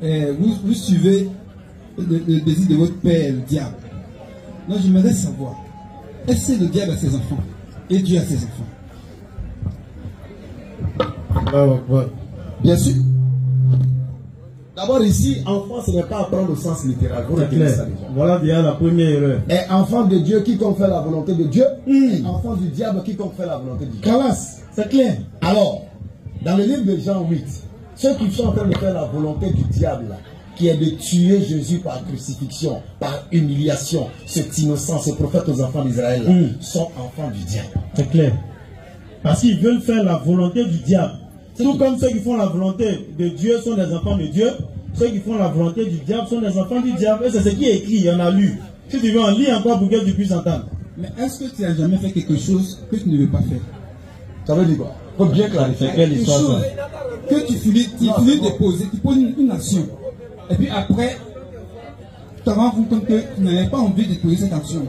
vous suivez le désir de votre père, le diable. Donc j'aimerais savoir, est-ce que le diable a ses enfants et Dieu a ses enfants? Bien sûr. D'abord ici, enfant, ce n'est pas apprendre au sens littéral. Voilà déjà la première erreur. Et enfant de Dieu, quiconque fait la volonté de Dieu, et enfant du diable, quiconque fait la volonté de Dieu. Calas, c'est clair. Alors, dans le livre de Jean 8, ceux qui sont en train de faire la volonté du diable, là, qui est de tuer Jésus par crucifixion, par humiliation, cet innocent, ce prophète aux enfants d'Israël, sont enfants du diable. C'est clair. Parce qu'ils veulent faire la volonté du diable. Tout comme ceux qui font la volonté de Dieu sont des enfants de Dieu, ceux qui font la volonté du diable sont des enfants du diable. Et c'est ce qui est écrit, il y en a lu. Si tu veux en lire encore pour que tu puisses entendre. Mais est-ce que tu n'as jamais fait quelque chose que tu ne veux pas faire? Ça veut dire quoi? Il faut bien clarifier quelle histoire ça. Que tu finis de poser, tu poses une action. Et puis après, tu te rends compte que tu n'avais pas envie de poser cette action.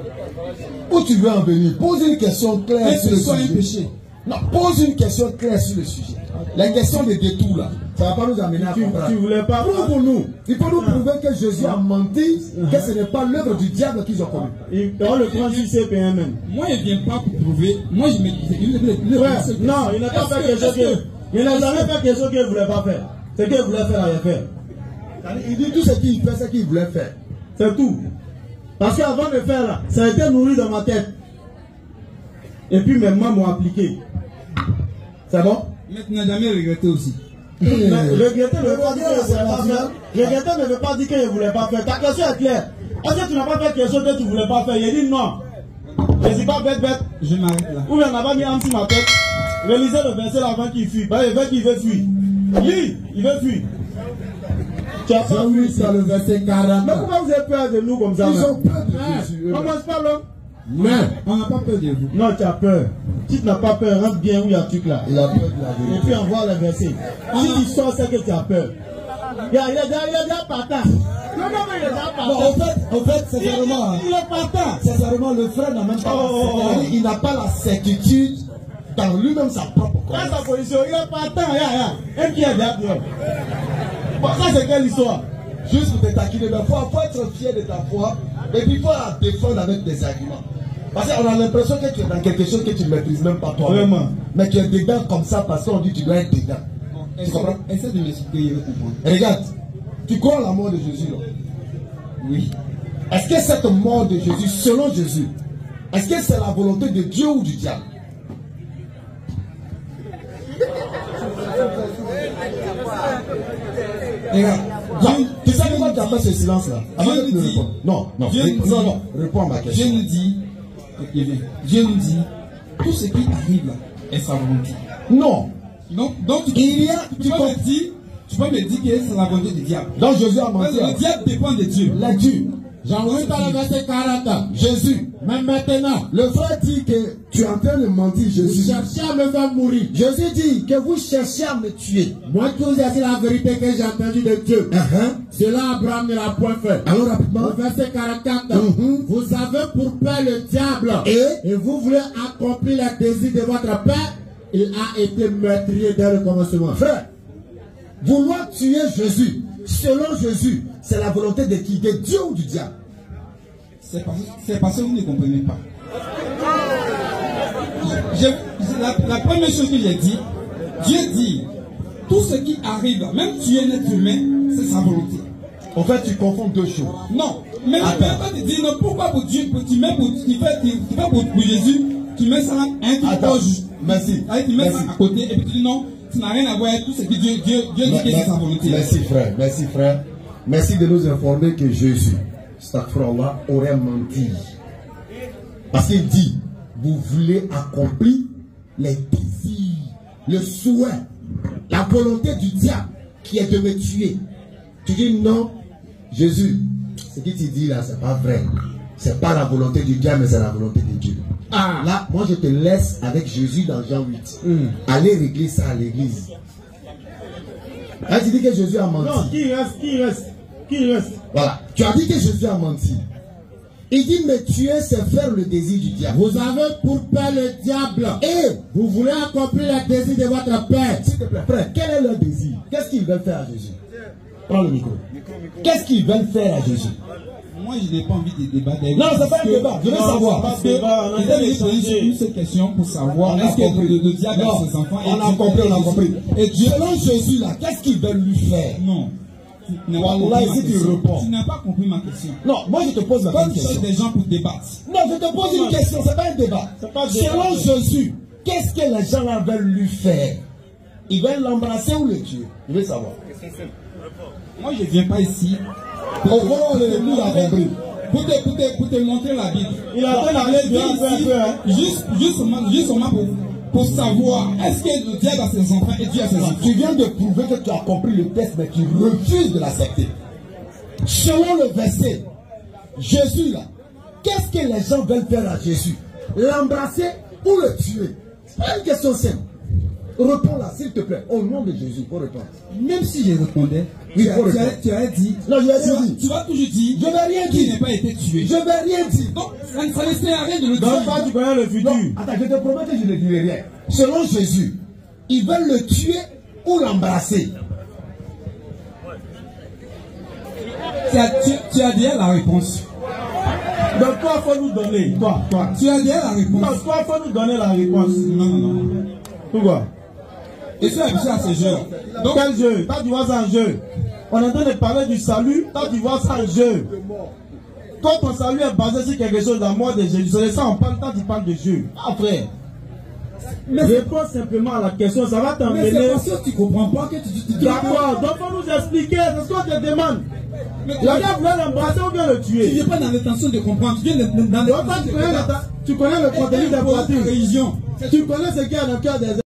Où tu veux en venir? Pose une question claire sur le soit un sujet. péché. Non, pose une question claire sur le sujet. La question des détours là, ça ne va pas nous amener à comprendre. Tu voulais pas. Prouve-nous. Il faut nous prouver que Jésus a menti, que ce n'est pas l'œuvre du diable qu'ils ont commis. On le prend sur CPM. Moi, je ne viens pas pour prouver. Moi, je me non, il n'a pas fait quelque chose que. Il n'a jamais fait quelque chose qu'il ne voulait pas faire. Ce qu'il voulait faire, il a fait. Il dit tout ce qu'il fait, ce qu'il voulait faire. C'est tout. Parce qu'avant de faire là, ça a été nourri dans ma tête. Et puis mes mains m'ont appliqué. C'est bon? Mais tu n'as jamais regretté aussi. Regretter ne veut pas dire que je ne voulais pas faire. Regretter ne veut pas dire que je ne voulais pas faire. Ta question est claire. Est-ce que tu n'as pas fait quelque chose que tu ne voulais pas faire? Il dit non. Je ne suis pas bête. Je m'arrête là. Ou bien on n'a pas mis en dessous ma tête. Relisez le verset avant qu'il fuit. Bah, il veut qu'il veut fuir. Lis, il veut fuir. Tu as pas vu ça, le verset 40. Mais pourquoi vous avez peur de nous comme ça? Ils ont peur de Jésus. Commence pas là. Mais on n'a pas peur de vous. Non, tu as peur. Si tu n'as pas peur, rentre bien où il y a un truc là. Il a peur de la vérité. Et puis envoie le verset. Si tu sors, c'est que tu as peur. Il est déjà partant. Non, il est déjà partant. En fait, sincèrement, il est partant. Sincèrement, le frère n'a même pas il n'a pas la certitude dans lui-même sa propre croyance. Dans sa position, il est partant. Et qui est déjà dehors. Bon, ça c'est quelle histoire? Juste pour te taquiner, mais il faut être fier de ta foi. Et puis il faut la défendre avec des arguments. Parce qu'on a l'impression que tu es dans quelque chose que tu ne maîtrises même pas toi. Vraiment. Mais tu es dedans comme ça parce qu'on dit que tu dois être dedans. Tu comprends? Essaie de m'expliquer, je vais comprendre. Regarde, tu crois à la mort de Jésus là? Oui. Est-ce que cette mort de Jésus, selon Jésus, est-ce que c'est la volonté de Dieu ou du diable? Regarde. Tu sais pourquoi tu as fait ce silence là? Non, réponds à ma question. Dieu nous dit, tout ce qui arrive là est sa volonté. Non. Donc tu peux me dire que c'est la volonté du diable. Donc Jésus a menti. Le diable dépend de Dieu. La Dieu. J'envoie dans le verset 40. Jésus. Même maintenant. Le frère dit que tu es en train de mentir, Jésus. Vous cherchez à me faire mourir. Jésus dit que vous cherchez à me tuer. Moi, je vous ai dit la vérité que j'ai entendue de Dieu. Cela, Abraham ne l'a point fait. Alors, rapidement. Au verset 44. Vous avez pour père le diable. Et vous voulez accomplir les désirs de votre père. Il a été meurtrier dès le commencement. Frère, vouloir tuer Jésus, selon Jésus, c'est la volonté de qui? De Dieu ou du diable? C'est parce que vous ne comprenez pas. La première chose que j'ai dit, Dieu dit, tout ce qui arrive, même tuer un être humain, c'est sa volonté. En fait, tu confonds deux choses. Non, mais tu ne peux pas te dire, non, pourquoi pour Dieu, tu fais pour Jésus, tu mets ça un truc. Merci. Tu mets ça à côté et puis tu dis non, ça n'a rien à voir avec tout ce que Dieu dit que c'est sa volonté. Merci frère, merci frère. Merci de nous informer que Jésus, Astaghfirullah, aurait menti. Parce qu'il dit, vous voulez accomplir les désirs, le souhait, la volonté du diable qui est de me tuer. Tu dis non, Jésus, ce que tu dis là, c'est pas vrai. C'est pas la volonté du diable, mais c'est la volonté de Dieu. Là, moi je te laisse avec Jésus dans Jean 8. Allez régler ça à l'église. Là, tu dis que Jésus a menti. Non, qui reste? Voilà. Tu as dit que Jésus a menti. Il dit, mais tuer, c'est faire le désir du diable. Vous avez pour père le diable. Et vous voulez accomplir le désir de votre père. S'il te plaît, frère, quel est leur désir? Qu'est-ce qu'ils veulent faire à Jésus? Prends le micro. Qu'est-ce qu'ils veulent faire à Jésus? Moi, je n'ai pas envie de débattre. Non, c'est pas un débat. Je veux savoir. Parce que j'ai une seule question pour savoir est-ce que le diable a ses enfants. On a compris, on a compris. Et Dieu, selon Jésus, là, qu'est-ce qu'ils veulent lui faire? Non. Tu n'as pas compris ma question. Non, moi je te pose la question. Comme des gens pour débattre. Non, je te pose une question, c'est pas un débat. Selon Jésus, qu'est-ce que les gens là veulent lui faire? Ils veulent l'embrasser ou le tuer? Je veux savoir. Moi, je ne viens pas ici pour te montrer la Bible. Il a fait la Bible juste seulement pour savoir est-ce que le diable a ses enfants et Dieu a ses enfants. Tu viens de prouver que tu as compris le texte, mais tu refuses de l'accepter. Selon le verset, Jésus là, qu'est-ce que les gens veulent faire à Jésus? L'embrasser ou le tuer? C'est pas une question simple. Réponds là, s'il te plaît, au nom de Jésus, pour répondre. Même si je répondais, oui, tu as dit. Non, je vais rien dire. Tu vas toujours dire. Je vais rien dire. Il n'a pas été tué. Je vais rien dire. Donc, ça ne sert à rien de le dire. Donc, pas tu connais le futur. Non, attends, je te promets que je ne dirai rien. Selon Jésus, ils veulent le tuer ou l'embrasser. Tu as déjà la réponse. Donc, toi, il faut nous donner. Toi. Tu as déjà la réponse. Donc, toi, il faut nous donner la réponse. Non. Pourquoi? Et c'est à ce jeu. Donc, quel jeu? Toi, tu vois ça en jeu. On est en train de parler du salut. Toi, tu vois ça en jeu. Toi, ton salut est basé sur quelque chose, la mort de Jésus. C'est ça, on parle, toi, tu parles de jeu. Après. Mais réponds simplement à la question, ça va t'emmener. Mais c'est parce que tu comprends pas que tu d'accord, donc il faut nous expliquer, c'est ce qu'on te demande. Le gars voulait l'embrasser ou bien le tuer. Tu viens pas dans l'intention de comprendre, tu viens dans l'intention de comprendre. Tu connais le contenu de la religion. Tu connais ce qu'il y a dans le cœur des